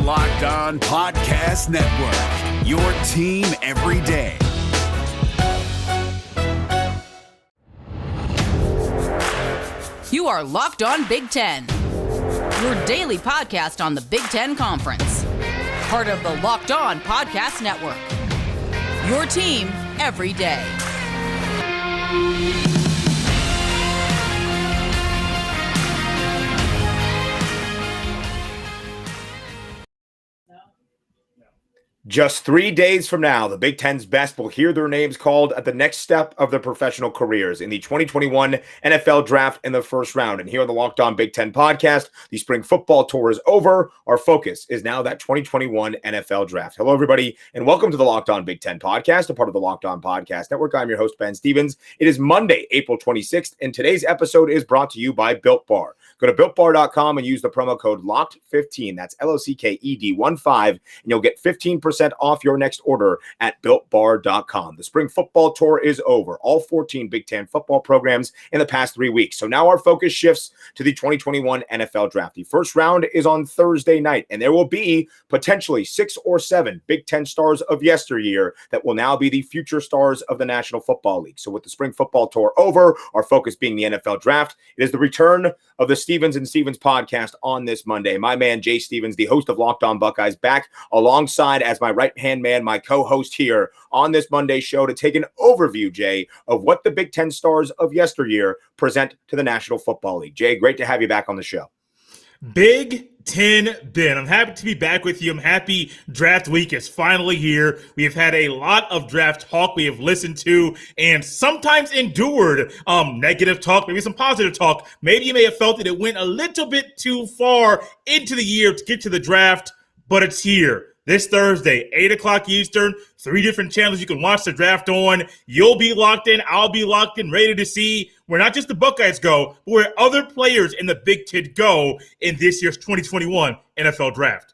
Locked On Podcast Network, your team every day. You are Locked On Big Ten, your daily podcast on the Big Ten Conference. Part of the Locked On Podcast Network, your team every day. Just 3 days from now, the Big Ten's best will hear their names called at the next step of their professional careers in the 2021 NFL Draft in the first round. And here on the Locked On Big Ten podcast, the spring football tour is over. Our focus is now that 2021 NFL Draft. Hello, everybody, and welcome to the Locked On Big Ten podcast, a part of the Locked On Podcast Network. I'm your host, Ben Stevens. It is Monday, April 26th, and today's episode is brought to you by Built Bar. Go to BuiltBar.com and use the promo code LOCKED15. That's LOCKED15, and you'll get 15% off your next order at BuiltBar.com. The spring football tour is over. All 14 Big Ten football programs in the past 3 weeks. So now our focus shifts to the 2021 NFL Draft. The first round is on Thursday night, and there will be potentially 6 or 7 Big Ten stars of yesteryear that will now be the future stars of the National Football League. So with the spring football tour over, our focus being the NFL Draft, it is the return of the Stevens and Stevens podcast on this Monday. My man, Jay Stevens, the host of Locked On Buckeyes, back alongside as my right-hand man, my co-host here on this Monday show to take an overview, Jay, of what the Big Ten stars of yesteryear present to the National Football League. Jay, great to have you back on the show. Big Ten Ben, I'm happy to be back with you. I'm happy draft week is finally here. We have had a lot of draft talk we have listened to and sometimes endured negative talk, maybe some positive talk. Maybe you may have felt that it went a little bit too far into the year to get to the draft, but it's here. This Thursday, 8 o'clock Eastern, 3 different channels you can watch the draft on. You'll be locked in. I'll be locked in, ready to see where not just the Buckeyes go, but where other players in the Big Ten go in this year's 2021 NFL Draft.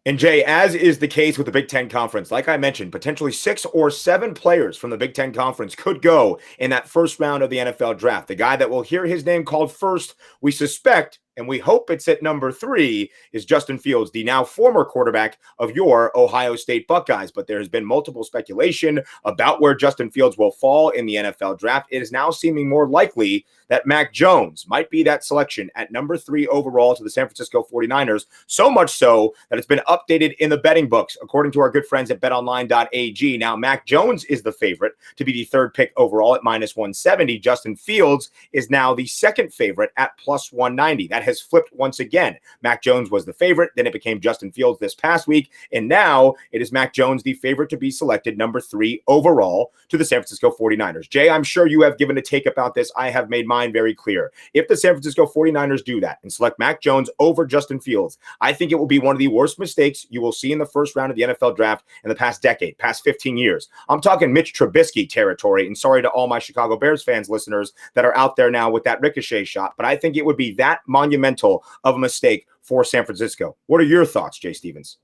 And Jay, as is the case with the Big Ten Conference, like I mentioned, potentially 6 or 7 players from the Big Ten Conference could go in that first round of the NFL Draft. The guy that will hear his name called first, we suspect, and we hope it's at number 3, is Justin Fields, the now former quarterback of your Ohio State Buckeyes. But there has been multiple speculation about where Justin Fields will fall in the NFL Draft. It is now seeming more likely that Mac Jones might be that selection at number 3 overall to the San Francisco 49ers, so much so that it's been updated in the betting books, according to our good friends at betonline.ag. Now, Mac Jones is the favorite to be the 3rd pick overall at minus 170. Justin Fields is now the 2nd favorite at plus 190. That has flipped once again. Mac Jones was the favorite, then it became Justin Fields this past week, and now it is Mac Jones, the favorite to be selected number 3 overall to the San Francisco 49ers. Jay, I'm sure you have given a take about this. I have made mine very clear. If the San Francisco 49ers do that and select Mac Jones over Justin Fields, I think it will be one of the worst mistakes you will see in the first round of the NFL Draft in the past decade, past 15 years. I'm talking Mitch Trubisky territory, and sorry to all my Chicago Bears fans listeners that are out there now with that ricochet shot, but I think it would be that monumental of a mistake for San Francisco. What are your thoughts, Jay Stevens?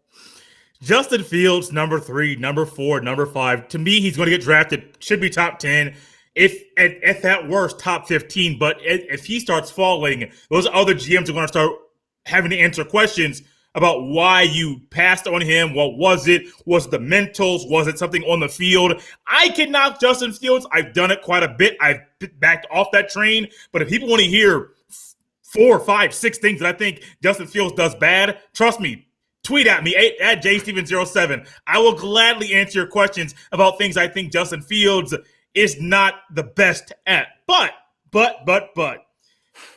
Justin Fields, number 3, number 4, number 5. To me, he's going to get drafted, should be top 10. If at that worst, top 15. But if he starts falling, those other GMs are going to start having to answer questions about why you passed on him. What was it? Was it the mentals? Was it something on the field? I can knock Justin Fields. I've done it quite a bit. I've backed off that train. But if people want to hear 4, 5, 6 things that I think Justin Fields does bad, trust me, tweet at me at JSteven07. I will gladly answer your questions about things I think Justin Fields is not the best at. But,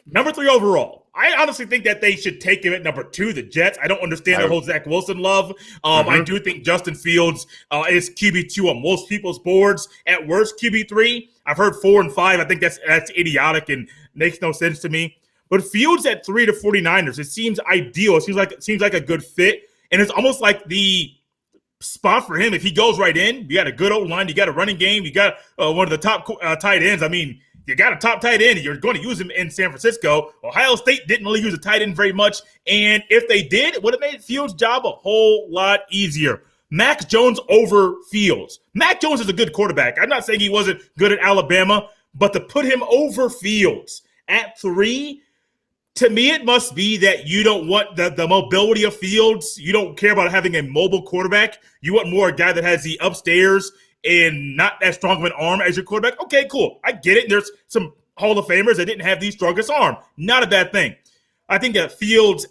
number 3 overall. I honestly think that they should take him at number 2, the Jets. I don't understand the whole Zach Wilson love. I do think Justin Fields is QB2 on most people's boards. At worst, QB3. I've heard 4 and 5. I think that's idiotic and makes no sense to me. But Fields at 3 to 49ers, it seems ideal. It seems like a good fit. And it's almost like the spot for him. If he goes right in, you got a good old line, you got a running game, you got one of the top tight ends. I mean, you got a top tight end, you're going to use him in San Francisco. Ohio State didn't really use a tight end very much, and if they did, it would have made Fields' job a whole lot easier. Mac Jones over Fields. Mac Jones is a good quarterback. I'm not saying he wasn't good at Alabama, but to put him over Fields at 3, To me, it must be that you don't want the mobility of Fields. You don't care about having a mobile quarterback. You want more a guy that has the upstairs and not as strong of an arm as your quarterback. Okay, cool. I get it. There's some Hall of Famers that didn't have the strongest arm. Not a bad thing. I think that Fields,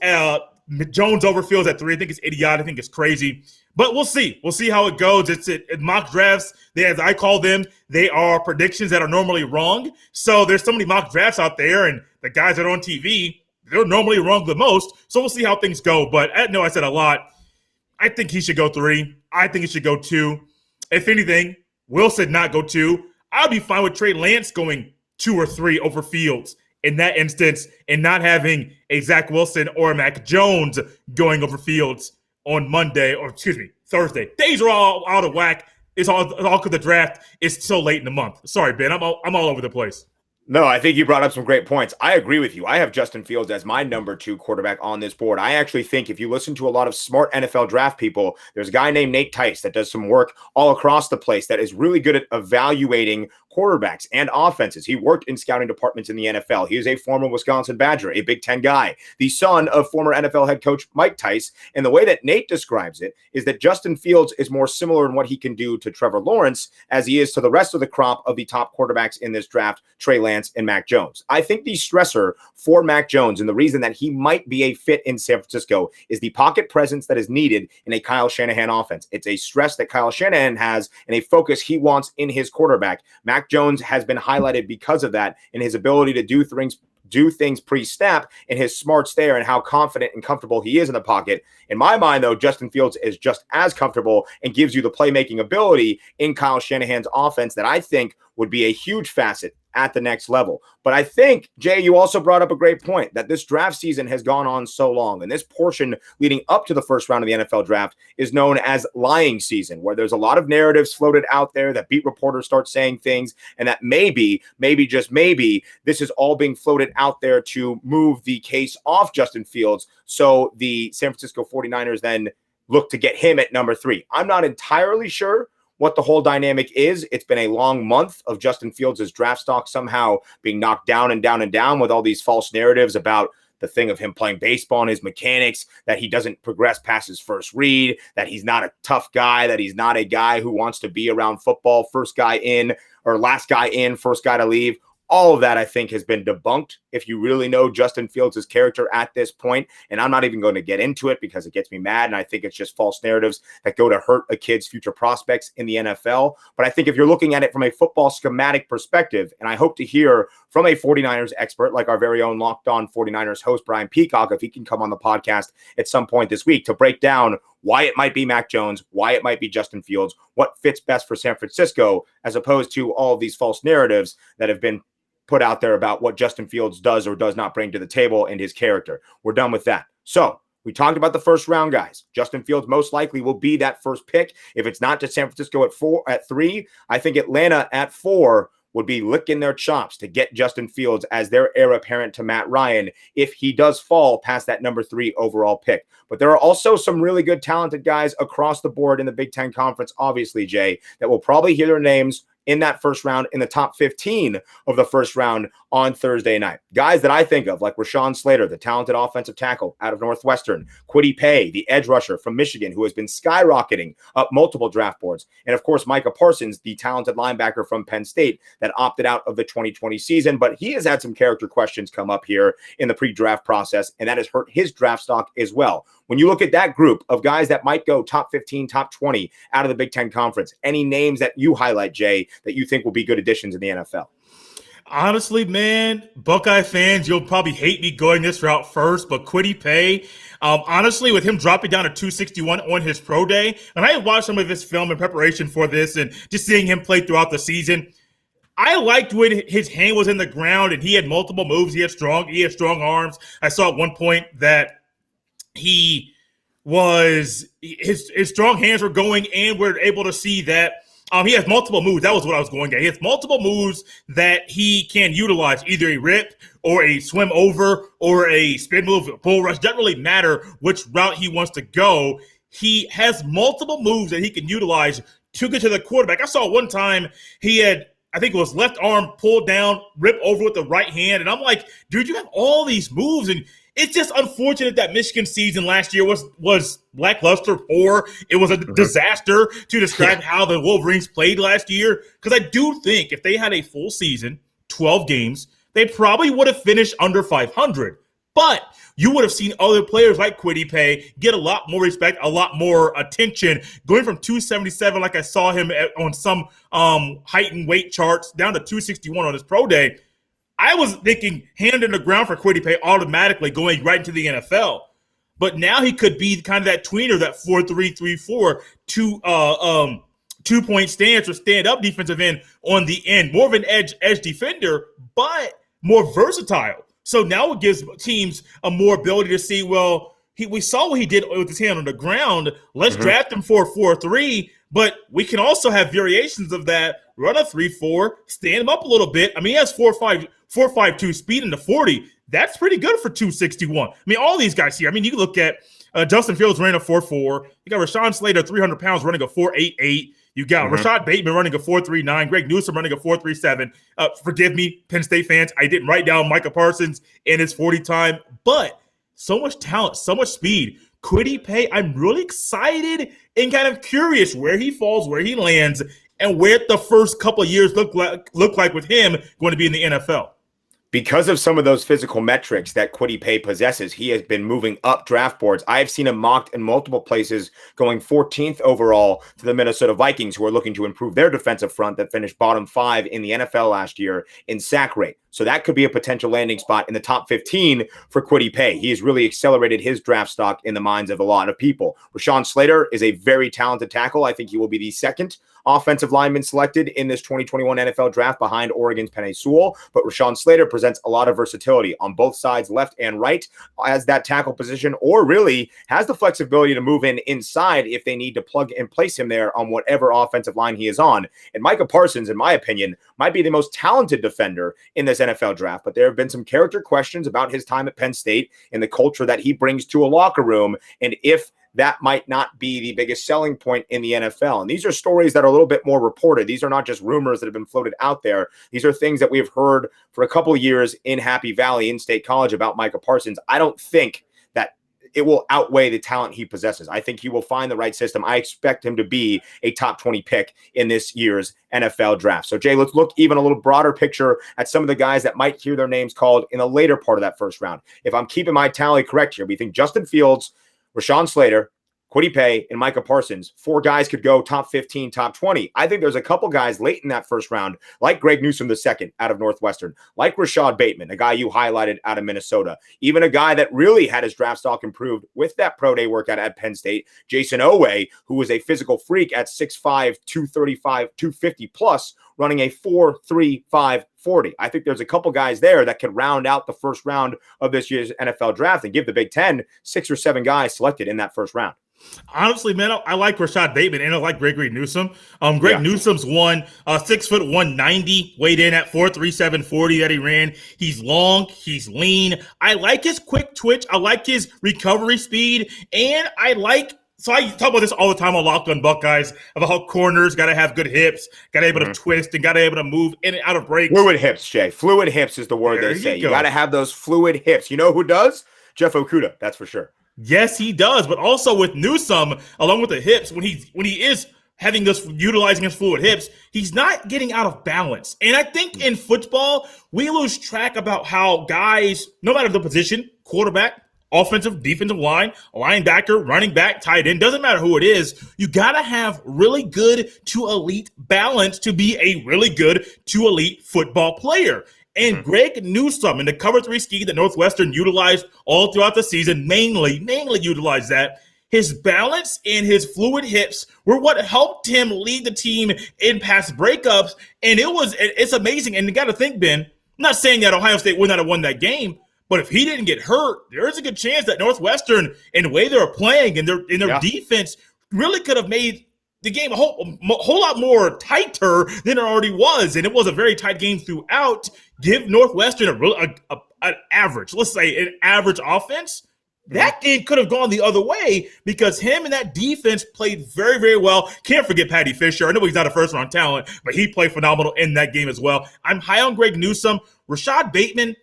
Jones over Fields at 3, I think it's idiotic. I think it's crazy. But we'll see. We'll see how it goes. It's mock drafts. As I call them, they are predictions that are normally wrong. So there's so many mock drafts out there, and the guys that are on TV, they're normally wrong the most. So we'll see how things go. But I know I said a lot. I think he should go 3. I think he should go 2. If anything, Wilson not go 2. I'll be fine with Trey Lance going 2 or 3 over Fields in that instance, and not having a Zach Wilson or a Mac Jones going over Fields on Thursday. Days are all out of whack. It's all because the draft is so late in the month. Sorry, Ben. I'm all over the place. No, I think you brought up some great points. I agree with you. I have Justin Fields as my number 2 quarterback on this board. I actually think if you listen to a lot of smart NFL draft people, there's a guy named Nate Tice that does some work all across the place that is really good at evaluating quarterbacks and offenses. He worked in scouting departments in the NFL. He is a former Wisconsin Badger, a Big Ten guy, the son of former NFL head coach Mike Tice. And the way that Nate describes it is that Justin Fields is more similar in what he can do to Trevor Lawrence as he is to the rest of the crop of the top quarterbacks in this draft, Trey Lance and Mac Jones. I think the stressor for Mac Jones and the reason that he might be a fit in San Francisco is the pocket presence that is needed in a Kyle Shanahan offense. It's a stress that Kyle Shanahan has and a focus he wants in his quarterback. Mac Jones has been highlighted because of that and his ability to do things pre-snap and his smarts there and how confident and comfortable he is in the pocket. In my mind, though, Justin Fields is just as comfortable and gives you the playmaking ability in Kyle Shanahan's offense that I think would be a huge facet at the next level. But I think, Jay, you also brought up a great point that this draft season has gone on so long, and this portion leading up to the first round of the NFL draft is known as lying season, where there's a lot of narratives floated out there that beat reporters start saying things, and that maybe, just maybe, this is all being floated out there to move the case off Justin Fields, so the San Francisco 49ers then look to get him at number 3. I'm not entirely sure what the whole dynamic is. It's been a long month of Justin Fields' draft stock somehow being knocked down and down and down with all these false narratives about the thing of him playing baseball and his mechanics, that he doesn't progress past his first read, that he's not a tough guy, that he's not a guy who wants to be around football, first guy in or last guy in, first guy to leave. All of that, I think, has been debunked if you really know Justin Fields' character at this point. And I'm not even going to get into it because it gets me mad. And I think it's just false narratives that go to hurt a kid's future prospects in the NFL. But I think if you're looking at it from a football schematic perspective, and I hope to hear from a 49ers expert like our very own Locked On 49ers host, Brian Peacock, if he can come on the podcast at some point this week to break down why it might be Mac Jones, why it might be Justin Fields, what fits best for San Francisco, as opposed to all of these false narratives that have been put out there about what Justin Fields does or does not bring to the table and his character. We're done with that. So we talked about the first round guys. Justin Fields most likely will be that first pick. If it's not to San Francisco at 3, I think Atlanta at 4 would be licking their chops to get Justin Fields as their heir apparent to Matt Ryan if he does fall past that number 3 overall pick. But there are also some really good talented guys across the board in the Big Ten Conference, obviously, Jay, that will probably hear their names in that first round, in the top 15 of the first round on Thursday night. Guys that I think of, like Rashawn Slater, the talented offensive tackle out of Northwestern, Kwity Paye, the edge rusher from Michigan, who has been skyrocketing up multiple draft boards, and of course, Micah Parsons, the talented linebacker from Penn State that opted out of the 2020 season, but he has had some character questions come up here in the pre-draft process, and that has hurt his draft stock as well. When you look at that group of guys that might go top 15, top 20 out of the Big Ten Conference, any names that you highlight, Jay, that you think will be good additions in the NFL? Honestly, man, Buckeye fans, you'll probably hate me going this route first, but Kwity Paye, honestly, with him dropping down to 261 on his pro day, and I watched some of his film in preparation for this and just seeing him play throughout the season, I liked when his hand was in the ground and he had multiple moves. He had strong arms. I saw at one point that his strong hands were going, and we're able to see that he has multiple moves. That was what I was going at. He has multiple moves that he can utilize, either a rip or a swim over or a spin move, a bull rush. Doesn't really matter which route he wants to go. He has multiple moves that he can utilize to get to the quarterback. I saw one time I think it was left arm pulled down, rip over with the right hand. And I'm like, dude, you have all these moves. And it's just unfortunate that Michigan season last year was lackluster, poor. It was a disaster to describe how the Wolverines played last year. Because I do think if they had a full season, 12 games, they probably would have finished under 500. But you would have seen other players like Kwity Paye get a lot more respect, a lot more attention, going from 277, like I saw him on some height and weight charts, down to 261 on his pro day. I was thinking hand in the ground for Kwity Paye automatically going right into the NFL. But now he could be kind of that tweener, that 4-3-3-4, two-point stance or stand-up defensive end on the end. More of an edge defender, but more versatile. So now it gives teams a more ability to see, well, we saw what he did with his hand on the ground. Let's draft him for a 4-3, but we can also have variations of that, run a 3-4, stand him up a little bit. I mean, he has 4.52 speed in the 40. That's pretty good for 261. I mean, all these guys here. I mean, you look at Justin Fields running a 4.4. You got Rashawn Slater, 300 pounds, running a 4.88. You got Rashad Bateman running a 4.39, Greg Newsome running a 4.37. Forgive me, Penn State fans, I didn't write down Micah Parsons in his 40 time, but so much talent, so much speed. Kwity Paye, I'm really excited and kind of curious where he falls, where he lands, and where the first couple of years look like with him going to be in the NFL. Because of some of those physical metrics that Kwity Paye possesses, he has been moving up draft boards. I have seen him mocked in multiple places, going 14th overall to the Minnesota Vikings, who are looking to improve their defensive front that finished bottom 5 in the NFL last year in sack rate. So that could be a potential landing spot in the top 15 for Kwity Paye. He has really accelerated his draft stock in the minds of a lot of people. Rashawn Slater is a very talented tackle. I think he will be the second offensive lineman selected in this 2021 NFL draft behind Oregon's Penei Sewell. But Rashawn Slater presents a lot of versatility on both sides, left and right, as that tackle position, or really has the flexibility to move inside if they need to plug and place him there on whatever offensive line he is on. And Micah Parsons, in my opinion, might be the most talented defender in this NFL draft, but there have been some character questions about his time at Penn State and the culture that he brings to a locker room, and if that might not be the biggest selling point in the NFL. And these are stories that are a little bit more reported. These are not just rumors that have been floated out there. These are things that we've heard for a couple of years in Happy Valley, in State College, about Micah Parsons. I don't think that it will outweigh the talent he possesses. I think he will find the right system. I expect him to be a top 20 pick in this year's NFL draft. So, Jay, let's look even a little broader picture at some of the guys that might hear their names called in the later part of that first round. If I'm keeping my tally correct here, we think Justin Fields, Rashawn Slater, Kwity Paye, and Micah Parsons. 4 guys could go top 15, top 20. I think there's a couple guys late in that first round, like Greg Newsome II out of Northwestern, like Rashad Bateman, a guy you highlighted out of Minnesota, even a guy that really had his draft stock improved with that pro day workout at Penn State, Jason Oweh, who was a physical freak at 6'5", 235, 250 plus, running a 4.35 40. I think there's a couple guys there that could round out the first round of this year's NFL draft and give the Big Ten 6 or 7 guys selected in that first round. Honestly, man, I like Rashad Bateman and I like Gregory Newsome. Newsome's 6 foot 190, weighed in at 4.37 40 that he ran. He's long, he's lean. I like his quick twitch. I like his recovery speed, and I talk about this all the time on Locked On Buckeyes about how corners got to have good hips, got to be able to twist, and got to be able to move in and out of breaks. Fluid hips, Jay. Fluid hips is the word they say. You got to have those fluid hips. You know who does? Jeff Okudah, that's for sure. Yes, he does. But also with Newsome, along with the hips, when he is having this, utilizing his fluid hips, he's not getting out of balance. And I think in football, we lose track about how guys, no matter the position, quarterback, offensive, defensive line, linebacker, running back, tight end, doesn't matter who it is, you got to have really good to elite balance to be a really good to elite football player. And Greg Newsome in the cover 3 scheme that Northwestern utilized all throughout the season, mainly utilized that. His balance and his fluid hips were what helped him lead the team in pass breakups. And it's amazing. And you got to think, Ben, I'm not saying that Ohio State would not have won that game, but if he didn't get hurt, there is a good chance that Northwestern, in the way they were playing and their defense, really could have made the game a whole lot more tighter than it already was. And it was a very tight game throughout. Give Northwestern an average, let's say an average offense. that game could have gone the other way because him and that defense played very, very well. Can't forget Patty Fisher. I know he's not a first-round talent, but he played phenomenal in that game as well. I'm high on Greg Newsome. Rashad Bateman,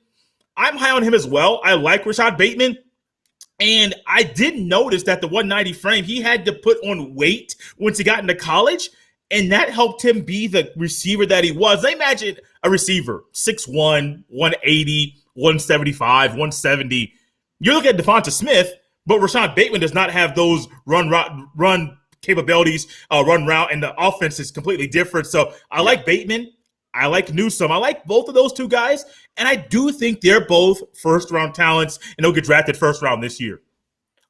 I'm high on him as well. I like Rashad Bateman. And I did notice that the 190 frame, he had to put on weight once he got into college, and that helped him be the receiver that he was. I imagine a receiver, 6'1", 180, 175, 170. You're looking at Devonta Smith, but Rashad Bateman does not have those run capabilities, run route, and the offense is completely different. So I like Bateman. I like Newsome. I like both of those two guys, and I do think they're both first-round talents, and they'll get drafted first round this year.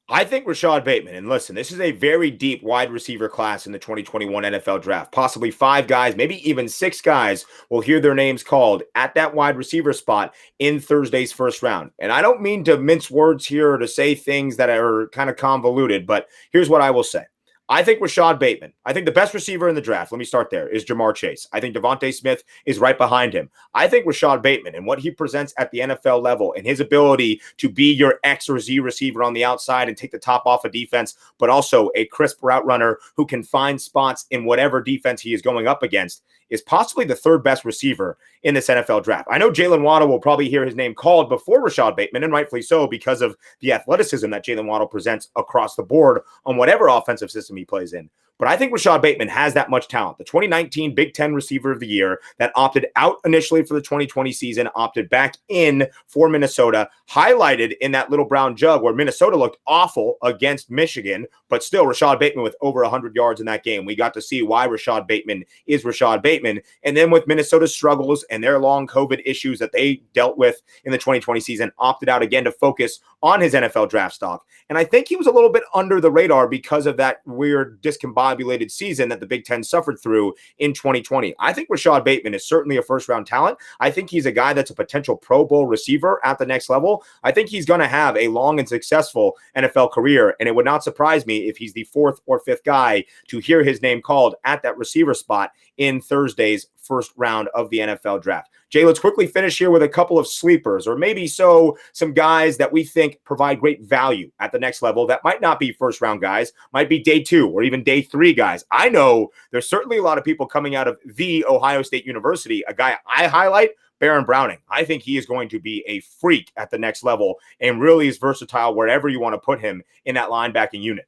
I think Rashad Bateman, and listen, this is a very deep wide receiver class in the 2021 NFL draft. Possibly 5 guys, maybe even 6 guys will hear their names called at that wide receiver spot in Thursday's first round. And I don't mean to mince words here or to say things that are kind of convoluted, but here's what I will say. I think Rashad Bateman, I think the best receiver in the draft, let me start there, is Jamar Chase. I think Devontae Smith is right behind him. I think Rashad Bateman and what he presents at the NFL level and his ability to be your X or Z receiver on the outside and take the top off a defense, but also a crisp route runner who can find spots in whatever defense he is going up against, is possibly the 3rd best receiver in this NFL draft. I know Jalen Waddle will probably hear his name called before Rashad Bateman, and rightfully so, because of the athleticism that Jalen Waddle presents across the board on whatever offensive system he plays in. But I think Rashad Bateman has that much talent. The 2019 Big Ten Receiver of the Year that opted out initially for the 2020 season, opted back in for Minnesota, highlighted in that little brown jug where Minnesota looked awful against Michigan, but still Rashad Bateman with over 100 yards in that game. We got to see why Rashad Bateman is Rashad Bateman. And then with Minnesota's struggles and their long COVID issues that they dealt with in the 2020 season, opted out again to focus on his NFL draft stock. And I think he was a little bit under the radar because of that weird discombobulated season that the Big Ten suffered through in 2020. I think Rashad Bateman is certainly a first-round talent. I think he's a guy that's a potential Pro Bowl receiver at the next level. I think he's going to have a long and successful NFL career, and it would not surprise me if he's the 4th or 5th guy to hear his name called at that receiver spot in Thursday's first round of the NFL draft. Jay, let's quickly finish here with a couple of sleepers, or maybe so some guys that we think provide great value at the next level that might not be first round guys, might be day 2 or even day 3 guys. I know there's certainly a lot of people coming out of the Ohio State University. A guy I highlight, Baron Browning. I think he is going to be a freak at the next level and really is versatile wherever you want to put him in that linebacking unit.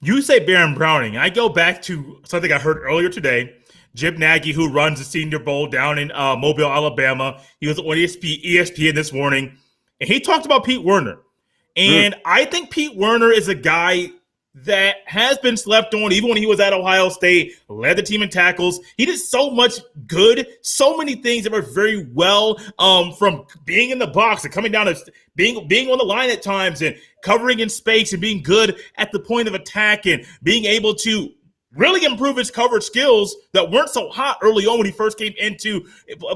You say Baron Browning. I go back to something I heard earlier today. Jim Nagy, who runs the Senior Bowl down in Mobile, Alabama. He was on ESPN this morning, and he talked about Pete Werner. And I think Pete Werner is a guy that has been slept on, even when he was at Ohio State, led the team in tackles. He did so much good, so many things that were very well, from being in the box and coming down to being on the line at times and covering in space and being good at the point of attack and being able to really improve his coverage skills that weren't so hot early on when he first came into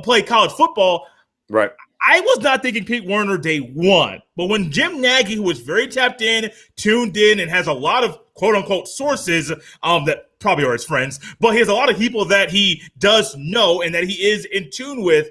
play college football. Right. I was not thinking Pete Werner day 1, but when Jim Nagy, who was very tapped in, tuned in, and has a lot of quote-unquote sources that probably are his friends, but he has a lot of people that he does know and that he is in tune with,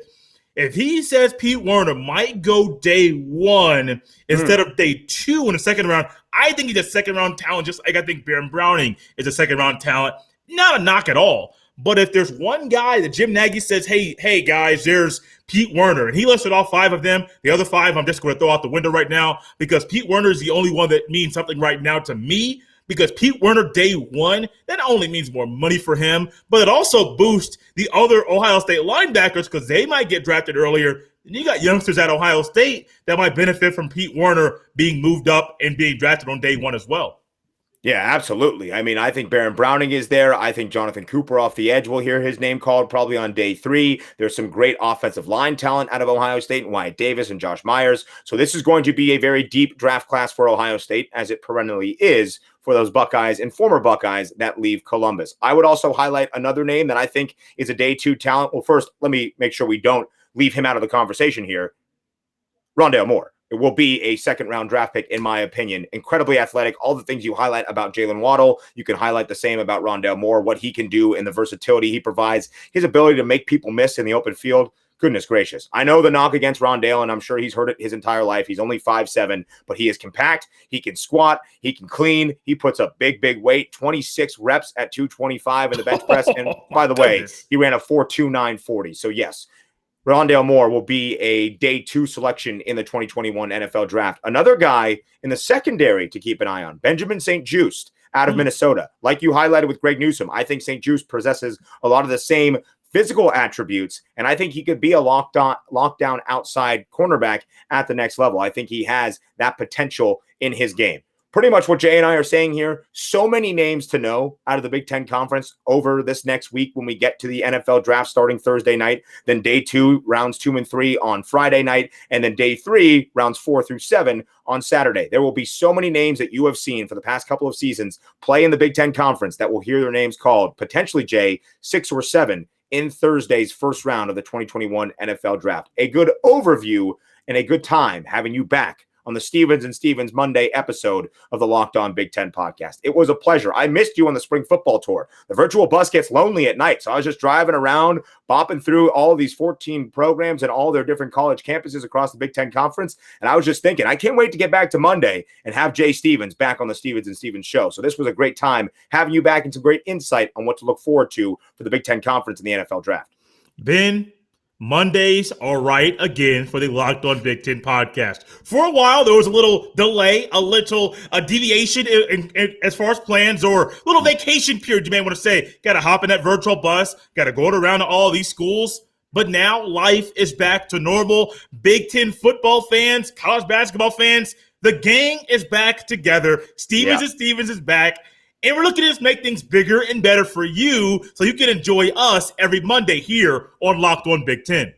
if he says Pete Werner might go day 1 instead of day 2 in the second round, I think he's a second-round talent, just like I think Baron Browning is a second-round talent. Not a knock at all. But if there's one guy that Jim Nagy says, hey, guys, there's Pete Werner, and he listed all 5 of them, the other 5 I'm just going to throw out the window right now because Pete Werner is the only one that means something right now to me, because Pete Werner day 1, that not only means more money for him, but it also boosts the other Ohio State linebackers because they might get drafted earlier. And you got youngsters at Ohio State that might benefit from Pete Werner being moved up and being drafted on day 1 as well. Yeah, absolutely. I mean, I think Baron Browning is there. I think Jonathan Cooper off the edge will hear his name called probably on day 3. There's some great offensive line talent out of Ohio State, and Wyatt Davis and Josh Myers. So this is going to be a very deep draft class for Ohio State, as it perennially is for those Buckeyes and former Buckeyes that leave Columbus. I would also highlight another name that I think is a day 2 talent. Well, first, let me make sure we don't leave him out of the conversation here. Rondale Moore. It will be a second-round draft pick, in my opinion. Incredibly athletic. All the things you highlight about Jalen Waddle, you can highlight the same about Rondale Moore, what he can do and the versatility he provides, his ability to make people miss in the open field. goodness gracious. I know the knock against Rondale, and I'm sure he's heard it his entire life. He's only 5'7", but he is compact. He can squat. He can clean. He puts up big weight, 26 reps at 225 in the bench press. And by the way, he ran a 4.2940. So yes, Rondale Moore will be a day 2 selection in the 2021 NFL draft. Another guy in the secondary to keep an eye on, Benjamin St-Juste out of Minnesota. Like you highlighted with Greg Newsome, I think St-Juste possesses a lot of the same physical attributes, and I think he could be a lockdown outside cornerback at the next level. I think he has that potential in his game. Pretty much what Jay and I are saying here, so many names to know out of the Big Ten Conference over this next week when we get to the NFL draft starting Thursday night, then day 2, rounds 2 and 3 on Friday night, and then day 3, rounds 4 through 7 on Saturday. There will be so many names that you have seen for the past couple of seasons play in the Big Ten Conference that will hear their names called, potentially, Jay, 6 or 7 in Thursday's first round of the 2021 NFL draft. A good overview and a good time having you back on the Stevens and Stevens Monday episode of the Locked On Big Ten podcast. It was a pleasure. I missed you on the spring football tour. The virtual bus gets lonely at night, so I was just driving around, bopping through all of these 14 programs and all their different college campuses across the Big Ten Conference, and I was just thinking, I can't wait to get back to Monday and have Jay Stevens back on the Stevens and Stevens show. So this was a great time having you back and some great insight on what to look forward to for the Big Ten Conference in the NFL draft. Ben, Mondays are right again for the Locked On Big Ten podcast. For a while, there was a little delay, a deviation as far as plans, or a little vacation period, you may want to say. Got to hop in that virtual bus, got to go around to all these schools. But now life is back to normal. Big Ten football fans, college basketball fans, the gang is back together. Stevens and Stevens is back. And we're looking to just make things bigger and better for you so you can enjoy us every Monday here on Locked On Big Ten.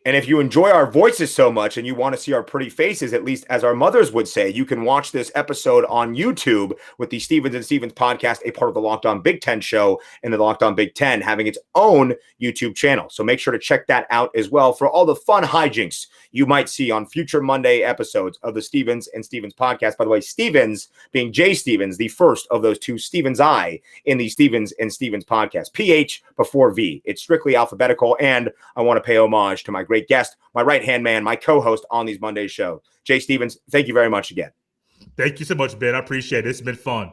And if you enjoy our voices so much and you want to see our pretty faces, at least as our mothers would say, you can watch this episode on YouTube with the Stevens and Stevens podcast, a part of the Locked On Big Ten show, and the Locked On Big Ten having its own YouTube channel. So make sure to check that out as well for all the fun hijinks you might see on future Monday episodes of the Stevens and Stevens podcast. By the way, Stevens being Jay Stevens, the first of those two Stevens I in the Stevens and Stevens podcast. PH before V. It's strictly alphabetical, and I want to pay homage to my great guest, my right-hand man, my co-host on these Monday shows. Jay Stevens, thank you very much again. Thank you so much, Ben. I appreciate it. It's been fun.